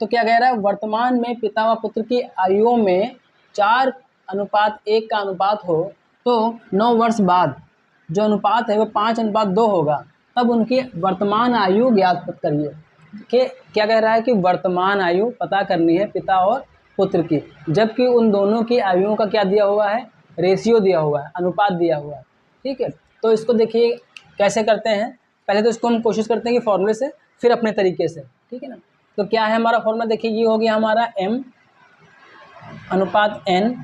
तो क्या कह रहा है, वर्तमान में पिता व पुत्र की आयुओं में 4:1 का अनुपात हो तो 9 वर्ष बाद जो अनुपात है वो 5:2 होगा, तब उनकी वर्तमान आयु ज्ञात करिए। कि क्या कह रहा है कि वर्तमान आयु पता करनी है पिता और पुत्र की, जबकि उन दोनों की आयुओं का क्या दिया हुआ है, रेशियो दिया हुआ है, अनुपात दिया हुआ है। ठीक है, तो इसको देखिए कैसे करते हैं। पहले तो इसको हम कोशिश करते हैं कि फॉर्मूले से, फिर अपने तरीके से। ठीक है ना, तो क्या है हमारा फॉर्मूला, देखिए ये हो गया हमारा m अनुपात n,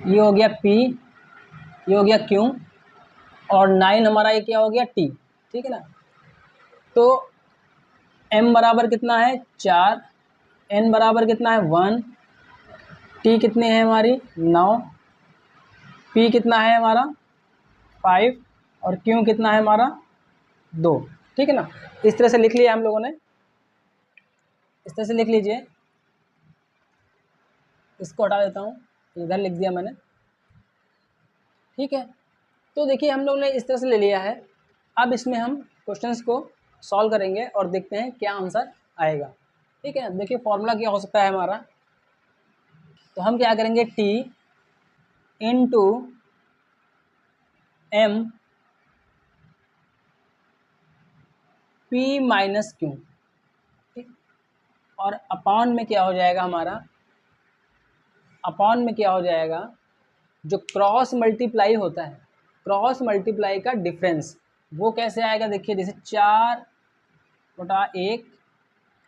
ये हो गया p, ये हो गया q, और 9 हमारा ये क्या हो गया t। ठीक है ना, तो m बराबर कितना है 4, n बराबर कितना है 1, t कितनी है हमारी 9, p कितना है हमारा 5, और q कितना है हमारा 2। ठीक है ना, इस तरह से लिख लिया हम लोगों ने, इस तरह से लिख लीजिए। इसको हटा देता हूँ, इधर लिख दिया मैंने। ठीक है, तो देखिए हम लोग ने इस तरह से ले लिया है। अब इसमें हम क्वेश्चंस को सॉल्व करेंगे और देखते हैं क्या आंसर आएगा। ठीक है, देखिए फॉर्मूला क्या हो सकता है हमारा, तो हम क्या करेंगे t into m p minus q, ठीक, और अपॉन में क्या हो जाएगा हमारा, अपॉन में क्या हो जाएगा, जो क्रॉस मल्टीप्लाई होता है, क्रॉस मल्टीप्लाई का डिफरेंस वो कैसे आएगा, देखिए जैसे 4/1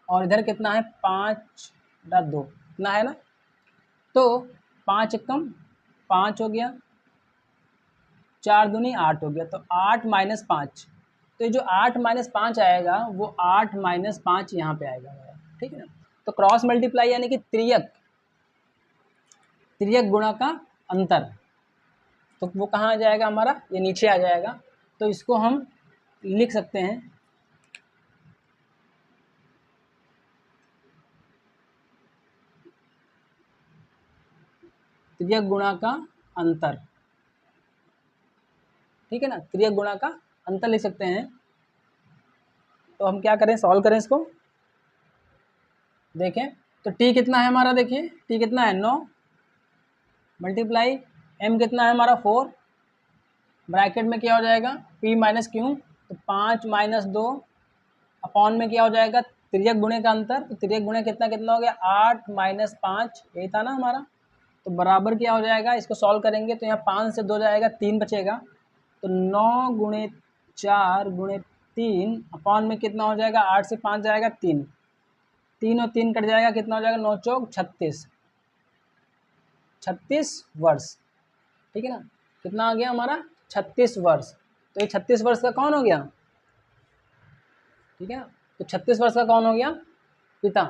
और इधर कितना है 5/2, इतना है ना, तो 5 एकम 5 हो गया, 4 दूनी 8 हो गया, तो 8 माइनस 5, तो ये जो 8 माइनस 5 आएगा वो 8 माइनस 5 यहाँ पे आएगा। ठीक है ना, तो क्रॉस मल्टीप्लाई यानी कि त्रियक, त्रियक गुणा का अंतर, तो वो कहाँ आ जाएगा हमारा, ये नीचे आ जाएगा। तो इसको हम लिख सकते हैं त्रियक गुणा का अंतर। ठीक है ना, त्रियक गुणा का अंतर लिख सकते हैं। तो हम क्या करें, सॉल्व करें इसको, देखें तो t कितना है हमारा, देखिए t कितना है 9, मल्टीप्लाई m कितना है हमारा 4, ब्रैकेट में क्या हो जाएगा p माइनस क्यू, तो 5 माइनस 2, अपॉन में क्या हो जाएगा त्रियक गुणे का अंतर, तो त्रियक गुणे कितना कितना हो गया 8 माइनस 5, यही था ना हमारा, तो बराबर क्या हो जाएगा, इसको सॉल्व करेंगे तो यहाँ 5 से 2 जाएगा 3 बचेगा, तो 9 गुणे 4 गुणे 3 अपॉन में कितना हो जाएगा 8 से 5 जाएगा 3, 3 और 3 कट जाएगा, कितना हो जाएगा 9 चौक 36, 36 वर्ष। ठीक है ना, कितना आ गया हमारा 36 वर्ष, तो ये 36 वर्ष का कौन हो गया, ठीक है ना, तो 36 वर्ष का कौन हो गया पिता,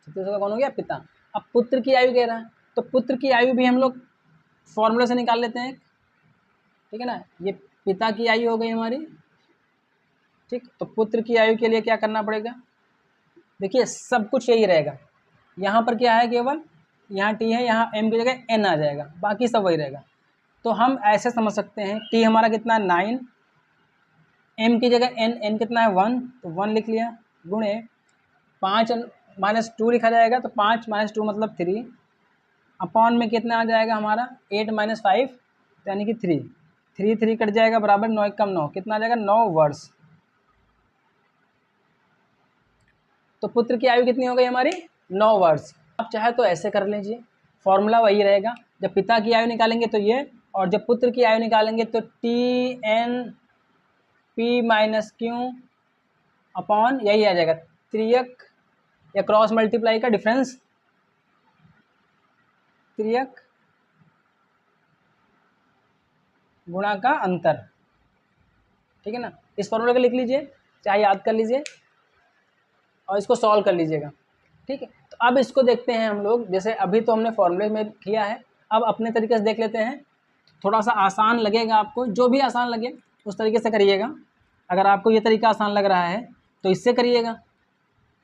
36 वर्ष का कौन हो गया पिता। अब पुत्र की आयु कह रहा है, तो पुत्र की आयु भी हम लोग फॉर्मूले से निकाल लेते हैं। ठीक है ना, ये पिता की आयु हो गई हमारी, ठीक, तो पुत्र की आयु के लिए क्या करना पड़ेगा, देखिए सब कुछ यही रहेगा, यहाँ पर क्या है केवल, यहाँ टी है, यहाँ एम की जगह एन आ जाएगा, बाकी सब वही रहेगा। तो हम ऐसे समझ सकते हैं टी हमारा कितना है 9, एम की जगह एन, एन कितना है 1, तो 1 लिख लिया, गुणे 5 माइनस 2 लिखा जाएगा, तो 5 माइनस 2 मतलब 3, अपॉन में कितना आ जाएगा हमारा 8 माइनस 5, तो यानी कि 3, 3 3 कट जाएगा, बराबर 9 कम 9, कितना आ जाएगा 9 वर्ष। तो पुत्र की आयु कितनी हो गई हमारी 9 वर्ष। आप चाहे तो ऐसे कर लीजिए, फॉर्मूला वही रहेगा, जब पिता की आयु निकालेंगे तो ये, और जब पुत्र की आयु निकालेंगे तो T N P minus Q upon यही आ जाएगा, त्रियक या क्रॉस मल्टीप्लाई का डिफरेंस, त्रियक गुणा का अंतर। ठीक है ना, इस फॉर्मूले को लिख लीजिए, चाहे याद कर लीजिए और इसको सॉल्व कर लीजिएगा। ठीक है, तो अब इसको देखते हैं हम लोग, जैसे अभी तो हमने फॉर्मूले में किया है, अब अपने तरीके से देख लेते हैं, थोड़ा सा आसान लगेगा आपको, जो भी आसान लगे उस तरीके से करिएगा। अगर आपको ये तरीका आसान लग रहा है तो इससे करिएगा,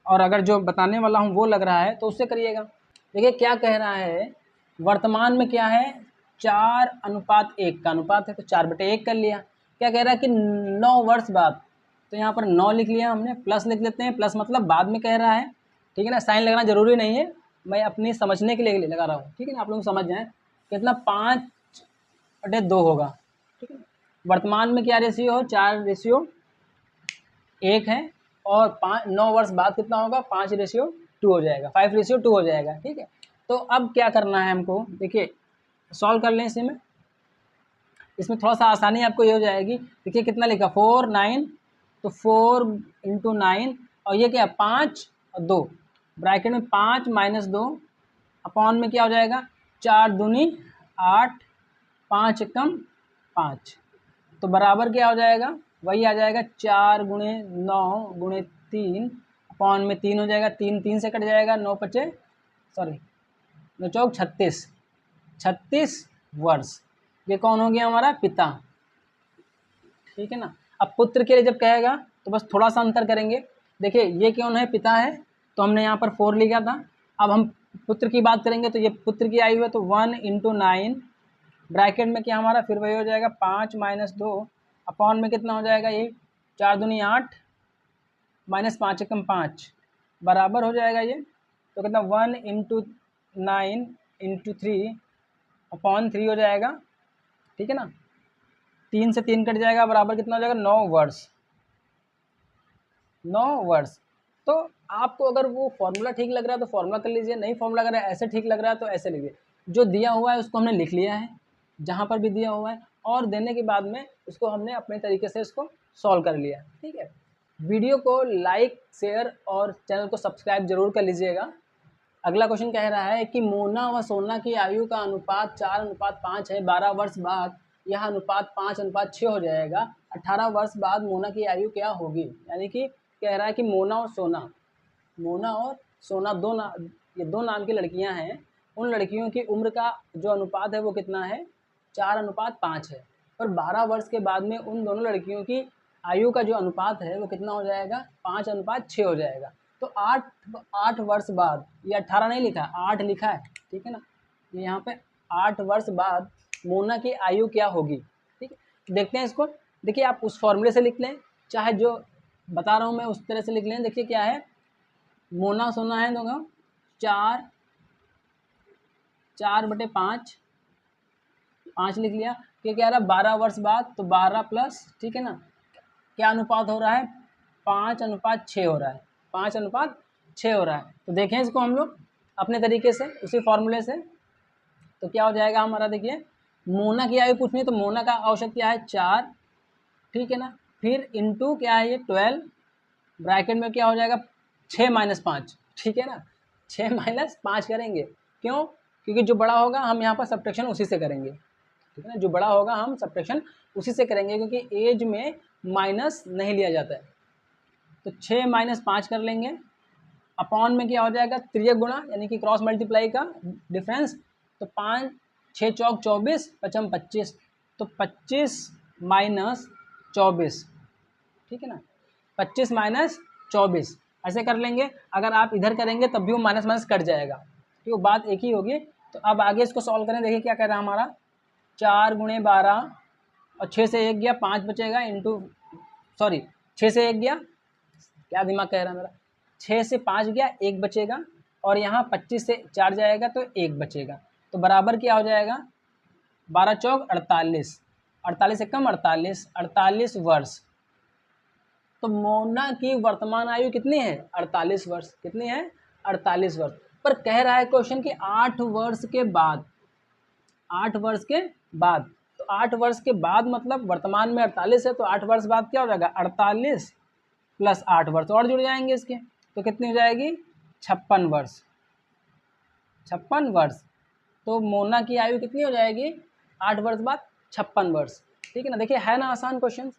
और अगर जो बताने वाला हूँ वो लग रहा है तो उससे करिएगा। देखिए क्या कह रहा है, वर्तमान में क्या है 4:1 का अनुपात है, तो 4/1 कर लिया। क्या कह रहा है कि 9 वर्ष बाद, तो यहाँ पर 9 लिख लिया हमने, प्लस लिख लेते हैं, प्लस मतलब बाद में कह रहा है, ठीक है ना, साइन लगाना जरूरी नहीं है, मैं अपनी समझने के लिए लगा रहा हूँ, ठीक है ना, आप लोग समझ जाएं। कितना 5/2 होगा, ठीक है ना। वर्तमान में क्या रेशियो हो, 4:1 है, और 9 वर्ष बाद कितना होगा, 5:2 हो जाएगा, 5:2 हो जाएगा, ठीक है। तो अब क्या करना है हमको, देखिए सॉल्व कर लें इसी में, इसमें थोड़ा सा आसानी आपको ये हो जाएगी। देखिए कितना लिखा 4 9, तो 4 × 9, और ये क्या 5 और 2, ब्रैकेट में 5 - 2 अपॉन में क्या हो जाएगा 4 दूनी 8, 5 एकम 5, तो बराबर क्या हो जाएगा, वही आ जाएगा 4 × 9 × 3 अपॉन में 3 हो जाएगा, 3 3 से कट जाएगा, 9 5 सॉरी 9 चौक 36, 36 वर्ष। ये कौन हो गया हमारा पिता, ठीक है ना। अब पुत्र के लिए जब कहेगा तो बस थोड़ा सा अंतर करेंगे। देखिए ये कौन है, पिता है, तो हमने यहाँ पर 4 लिखा था। अब हम पुत्र की बात करेंगे तो ये पुत्र की आयु है, तो 1 × 9 ब्रैकेट में क्या हमारा फिर वही हो जाएगा 5 - 2 अपॉन में कितना हो जाएगा, ये 4 दूनी 8 -5 एकम 5 बराबर हो जाएगा ये, तो कितना 1 × 9 × 3 अपॉन 3 हो जाएगा, ठीक है ना। 3 से 3 कट जाएगा, बराबर कितना हो जाएगा 9 वर्ष, 9 वर्ष। तो आपको अगर वो फॉर्मूला ठीक लग रहा है तो फॉर्मूला कर लीजिए, नहीं फॉर्मूला अगर ऐसे ठीक लग रहा है तो ऐसे लीजिए। जो दिया हुआ है उसको हमने लिख लिया है, जहाँ पर भी दिया हुआ है, और देने के बाद में उसको हमने अपने तरीके से इसको सॉल्व कर लिया, ठीक है। वीडियो को लाइक शेयर और चैनल को सब्सक्राइब जरूर कर लीजिएगा। अगला क्वेश्चन कह रहा है कि मोना व सोना की आयु का अनुपात 4:5 है, 12 वर्ष बाद यह अनुपात 5:6 हो जाएगा, 18 वर्ष बाद मोना की आयु क्या होगी। यानी कि कह रहा है कि मोना और सोना ये दो नाम की लड़कियां हैं, उन लड़कियों की उम्र का जो अनुपात है वो कितना है, 4:5 है, और 12 वर्ष के बाद में उन दोनों लड़कियों की आयु का जो अनुपात है वो कितना हो जाएगा, 5:6 हो जाएगा। तो 8 वर्ष बाद, ये 18 नहीं लिखा, 8 लिखा है, ठीक है ना। ये यहाँ पे 8 वर्ष बाद मोना की आयु क्या होगी, ठीक है। देखते हैं इसको। देखिए आप उस फॉर्मूले से लिख लें, चाहे जो बता रहा हूँ मैं उस तरह से लिख लें। देखिए क्या है, मोना सोना है दोनों 4/5, 5 लिख लिया। क्या कह रहा है 12 वर्ष बाद, तो 12 प्लस, ठीक है ना, क्या अनुपात हो रहा है 5:6 हो रहा है, 5:6 हो रहा है। तो देखें इसको हम लोग अपने तरीके से उसी फॉर्मूले से, तो क्या हो जाएगा हमारा, देखिए मोना की आयु पूछनी है तो मोना का औसत क्या है 4, ठीक है ना, फिर इंटू क्या है ये 12, ब्रैकेट में क्या हो जाएगा 6 - 5, ठीक है ना, 6 - 5 करेंगे। क्यों, क्योंकि जो बड़ा होगा हम यहाँ पर सब्ट्रैक्शन उसी से करेंगे, ठीक है ना, जो बड़ा होगा हम सब्ट्रैक्शन उसी से करेंगे, क्योंकि एज में माइनस नहीं लिया जाता है। तो 6 - 5 कर लेंगे, अपॉन में क्या हो जाएगा त्रियक गुणा, यानी कि क्रॉस मल्टीप्लाई का डिफरेंस, तो 5 6 चौक 24, 5 25, तो 25 - 24, ठीक है ना, 25 - 24 ऐसे कर लेंगे। अगर आप इधर करेंगे तब भी वो माइनस माइनस कट जाएगा, ठीक है, बात एक ही होगी। तो अब आगे इसको सॉल्व करें, देखिए क्या कह रहा है हमारा 4 × 12 और 6 से 1 गया 5 बचेगा, इंटू सॉरी 6 से 1 गया, क्या दिमाग कह रहा है मेरा, 6 से 5 गया 1 बचेगा, और यहाँ 25 से 4 जाएगा तो 1 बचेगा, तो बराबर क्या हो जाएगा 12 चौक 48, 48 से कम 48, 48 वर्ष। तो मोना की वर्तमान आयु कितनी है 48 वर्ष, कितनी है 48 वर्ष। पर कह रहा है क्वेश्चन कि 8 वर्ष के बाद, 8 वर्ष के बाद, तो 8 वर्ष के बाद मतलब वर्तमान में 48 है, तो 8 वर्ष बाद क्या हो जाएगा 48 प्लस 8 वर्ष और जुड़ जाएंगे इसके, तो कितनी हो जाएगी 56 वर्ष, 56 वर्ष। तो मोना की आयु कितनी हो जाएगी 8 वर्ष बाद 56 वर्ष, ठीक है ना। देखिए है ना आसान क्वेश्चन,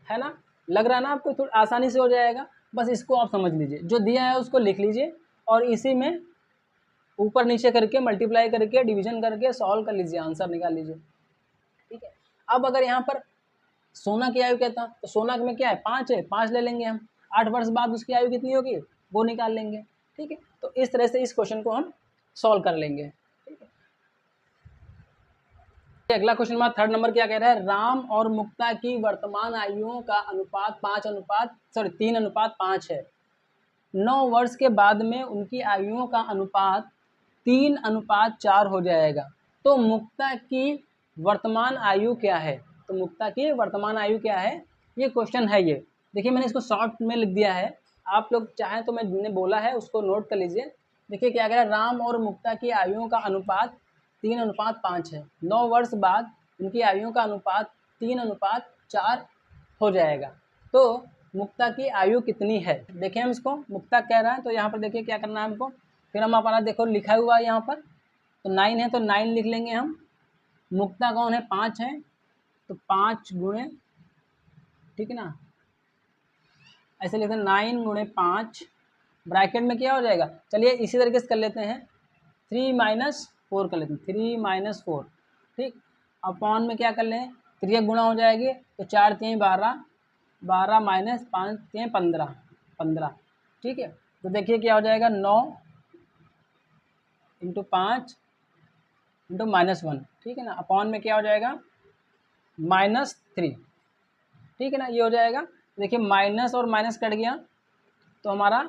है ना, लग रहा है ना आपको, थोड़ा आसानी से हो जाएगा। बस इसको आप समझ लीजिए, जो दिया है उसको लिख लीजिए, और इसी में ऊपर नीचे करके मल्टीप्लाई करके डिवीजन करके सॉल्व कर लीजिए, आंसर निकाल लीजिए, ठीक है। अब अगर यहाँ पर सोना की आयु कहता तो सोना में क्या है 5 है, 5 ले लेंगे हम, 8 वर्ष बाद उसकी आयु कितनी होगी वो निकाल लेंगे, ठीक है। तो इस तरह से इस क्वेश्चन को हम सॉल्व कर लेंगे, ठीक है। अगला क्वेश्चन हमारा 3rd नंबर क्या कह रहा है, राम और मुक्ता की वर्तमान आयुओं का अनुपात 3:5 है। 9 वर्ष के बाद में उनकी आयुओं का अनुपात 3:4 हो जाएगा। तो मुक्ता की वर्तमान आयु क्या है? तो मुक्ता की वर्तमान आयु क्या है, ये क्वेश्चन है। ये देखिए मैंने इसको शॉर्ट में लिख दिया है, आप लोग चाहें तो मैंने बोला है उसको नोट कर लीजिए। देखिए क्या कह रहा है, राम और मुक्ता की आयुओं का अनुपात 3:5 है। 9 वर्ष बाद उनकी आयुओं का अनुपात 3:4 हो जाएगा। तो मुक्ता की आयु कितनी है? देखिए हम इसको, मुक्ता कह रहा है तो यहाँ पर देखिए क्या करना है हमको। फिर हम अपना देखो लिखा हुआ है यहाँ पर, तो 9 है तो 9 लिख लेंगे हम। मुक्ता कौन है? 5 है, तो 5 गुणे, ठीक है ना, ऐसे लिखते हैं 9 गुणे 5, ब्रैकेट में क्या हो जाएगा, चलिए इसी तरीके से कर लेते हैं, 3 - 4 कर लेते हैं, 3 - 4, ठीक। अपॉन में क्या कर लें, 3 गुणा हो जाएगी तो 4 × 3 = 12, 12 - 5 × 3 = 15, 15, ठीक है। तो देखिए क्या हो जाएगा, 9 × 5 × -1, ठीक है ना, अपॉन में क्या हो जाएगा, -3, ठीक है ना, ये हो जाएगा। देखिए माइनस और माइनस कट गया तो हमारा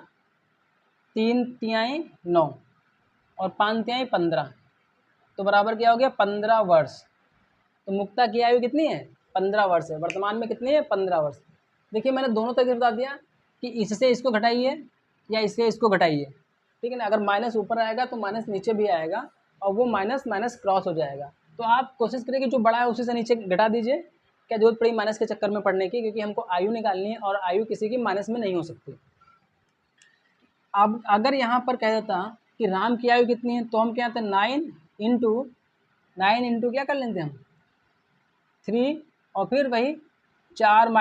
3 तिहाई 9 और 5 तिहाई 15, तो बराबर क्या हो गया, 15 वर्ष। तो मुक्ता की आयु कितनी है, 15 वर्ष है। वर्तमान में कितनी है, 15 वर्ष। देखिए मैंने दोनों तरीके बता दिया कि इससे इसको घटाइए या इससे इसको घटाइए, ठीक है ना। अगर माइनस ऊपर आएगा तो माइनस नीचे भी आएगा और वो माइनस माइनस क्रॉस हो जाएगा। तो आप कोशिश करें कि जो बड़ा है उसी से नीचे घटा दीजिए, क्या जरूरत पड़ी माइनस के चक्कर में पढ़ने की, क्योंकि हमको आयु निकालनी है और आयु किसी की माइनस में नहीं हो सकती। अब अगर यहाँ पर कह देता कि राम की आयु कितनी है, तो हम क्या कहते हैं, 9 इंटू क्या कर लेते हैं हम, 3, और फिर वही 4 -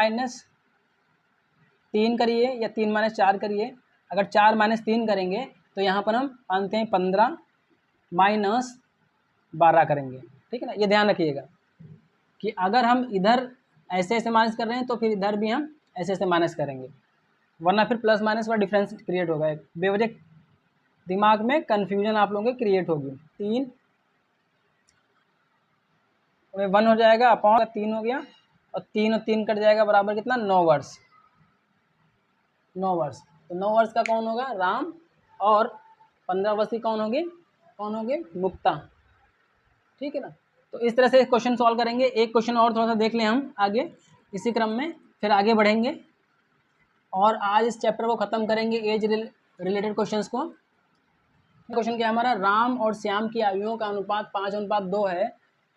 3 करिए या 3 - 4 करिए। अगर 4 - 3 करेंगे तो यहाँ पर हम मानते हैं 15 - 12 करेंगे, ठीक है ना। ये ध्यान रखिएगा कि अगर हम इधर ऐसे ऐसे माइनस कर रहे हैं तो फिर इधर भी हम ऐसे ऐसे माइनस करेंगे, वरना फिर प्लस माइनस वाला डिफरेंस क्रिएट होगा, बेवजह दिमाग में कन्फ्यूजन आप लोगों के क्रिएट होगी। 3 1 हो जाएगा, अपॉन 3 हो गया, और 3 और 3 कट जाएगा, बराबर कितना, 9 वर्ष। 9 वर्ष, तो 9 वर्ष का कौन होगा, राम, और 15 वर्ष की कौन होगी, मुक्ता, ठीक है ना। तो इस तरह से क्वेश्चन सॉल्व करेंगे। एक क्वेश्चन और थोड़ा सा देख लें हम आगे इसी क्रम में, फिर आगे बढ़ेंगे और आज इस चैप्टर को ख़त्म करेंगे एज रिलेटेड क्वेश्चंस को। क्वेश्चन क्या है हमारा, राम और श्याम की आयुओं का अनुपात 5:2 है।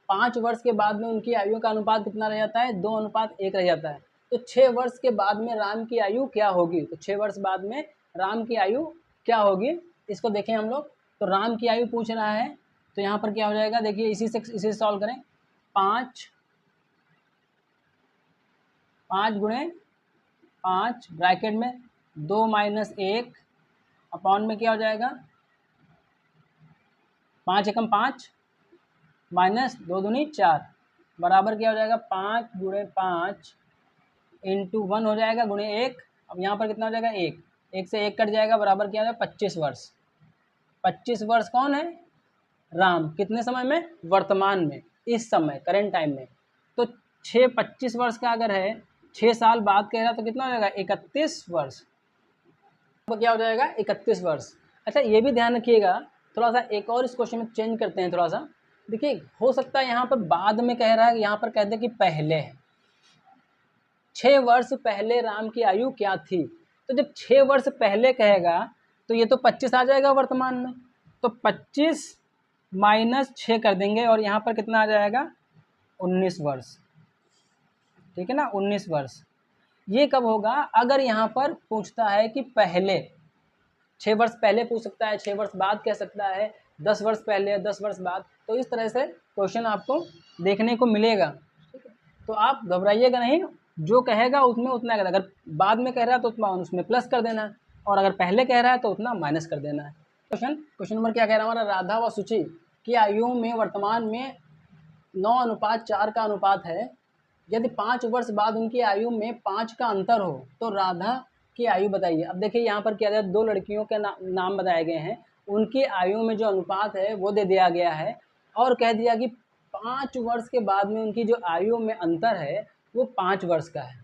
5 वर्ष के बाद में उनकी आयुओं का अनुपात कितना रह जाता है, 2:1 रह जाता है। तो 6 वर्ष के बाद में राम की आयु क्या होगी, तो 6 वर्ष बाद में राम की आयु क्या होगी, इसको देखें हम लोग। तो राम की आयु पूछ रहा है, तो यहाँ पर क्या हो जाएगा, देखिए इसी से सॉल्व करें। 5 गुणे 5 ब्रैकेट में 2 - 1 अपॉन में क्या हो जाएगा, 5 एकम 5 माइनस 2 दूनी 4, बराबर क्या हो जाएगा, 5 गुणे 5 इंटू 1 हो जाएगा गुणे 1। अब यहाँ पर कितना हो जाएगा, 1, 1 से 1 कट जाएगा, बराबर क्या हो जाएगा, 25 वर्ष। 25 वर्ष कौन है, राम। कितने समय में, वर्तमान में, इस समय करेंट टाइम में। तो 25 वर्ष का अगर है, 6 साल बाद कह रहा तो कितना हो जाएगा, 31 वर्ष। तो क्या हो जाएगा, 31 वर्ष। अच्छा ये भी ध्यान रखिएगा, थोड़ा सा एक और इस क्वेश्चन में चेंज करते हैं थोड़ा सा। देखिए हो सकता है यहाँ पर बाद में कह रहा है, यहाँ पर कहते हैं कि पहले 6 वर्ष पहले राम की आयु क्या थी। तो जब 6 वर्ष पहले कहेगा तो ये तो 25 आ जाएगा वर्तमान में, तो 25 - 6 कर देंगे और यहाँ पर कितना आ जाएगा, 19 वर्ष, ठीक है ना, 19 वर्ष। ये कब होगा, अगर यहाँ पर पूछता है कि पहले, 6 वर्ष पहले पूछ सकता है, 6 वर्ष बाद कह सकता है, 10 वर्ष पहले, 10 वर्ष बाद। तो इस तरह से क्वेश्चन आपको देखने को मिलेगा, ठीक है। तो आप घबराइएगा नहीं, जो कहेगा उसमें उतना करेगा। अगर बाद में कह रहा है तो उतना उसमें प्लस कर देना है, और अगर पहले कह रहा है तो उतना माइनस कर देना है। क्वेश्चन नंबर क्या कह रहा है हमारा, राधा व सुचि की आयु में वर्तमान में 9:4 का अनुपात है। यदि 5 वर्ष बाद उनकी आयु में 5 का अंतर हो तो राधा की आयु बताइए। अब देखिए यहाँ पर क्या है, 2 लड़कियों के नाम बताए गए हैं, उनकी आयु में जो अनुपात है वो दे दिया गया है, और कह दिया कि 5 वर्ष के बाद में उनकी जो आयु में अंतर है वो 5 वर्ष का है।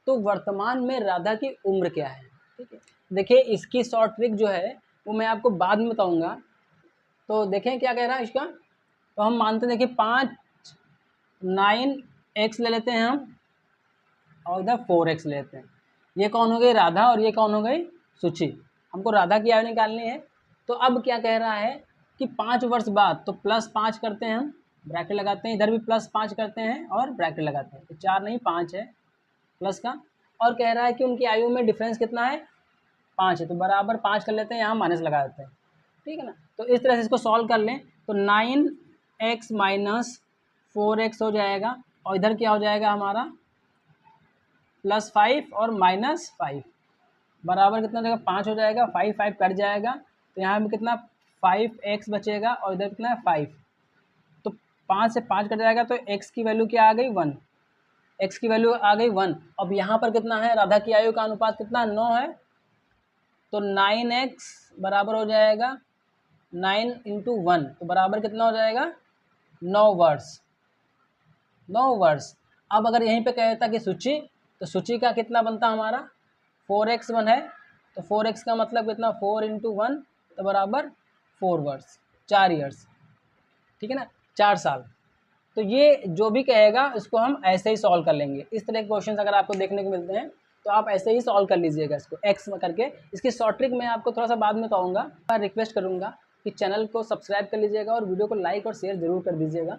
तो वर्तमान में राधा की उम्र क्या है, ठीक है। देखिए इसकी शॉर्ट ट्रिक जो है वो मैं आपको बाद में बताऊंगा। तो देखें क्या कह रहा है इसका। तो हम मानते हैं, देखिए 5 9x ले लेते हैं हम और इधर 4x लेते हैं। ये कौन हो गई, राधा, और ये कौन हो गई, सुचि। हमको राधा की आयु निकालनी है। तो अब क्या कह रहा है कि 5 वर्ष बाद, तो +5 करते हैं हम, ब्रैकेट लगाते हैं, इधर भी +5 करते हैं और ब्रैकेट लगाते हैं। तो 4 नहीं 5 है प्लस का, और कह रहा है कि उनकी आयु में डिफरेंस कितना है, 5 है। तो बराबर 5 कर लेते हैं, यहाँ माइनस लगा देते हैं, ठीक है ना। तो इस तरह से इसको सॉल्व कर लें तो 9x - 4x हो जाएगा, और इधर क्या हो जाएगा हमारा, +5 और -5 बराबर कितना हो जाएगा, 5 हो जाएगा। 5 5 कट जाएगा, तो यहाँ पे कितना 5x बचेगा, और इधर कितना है 5। तो 5 से 5 कट जाएगा, तो x की वैल्यू क्या आ गई, 1। x की वैल्यू आ गई 1। अब यहाँ पर कितना है, राधा की आयु का अनुपात कितना, 9 है। तो 9x बराबर हो जाएगा 9 × 1, तो बराबर कितना हो जाएगा, 9 वर्ष। 9 वर्ष। अब अगर यहीं पे कहता कि सूची, तो सूची का कितना बनता हमारा, 4x1 है। तो 4x का मतलब कितना, 4 × 1, तो बराबर 4 वर्ष, 4 ईयर्स, ठीक है ना, 4 साल। तो ये जो भी कहेगा इसको हम ऐसे ही सॉल्व कर लेंगे। इस तरह के क्वेश्चन अगर आपको देखने को मिलते हैं तो आप ऐसे ही सॉल्व कर लीजिएगा इसको एक्स में करके। इसकी शॉर्ट ट्रिक मैं आपको थोड़ा सा बाद में बताऊंगा। मैं रिक्वेस्ट करूंगा कि चैनल को सब्सक्राइब कर लीजिएगा और वीडियो को लाइक और शेयर जरूर कर दीजिएगा।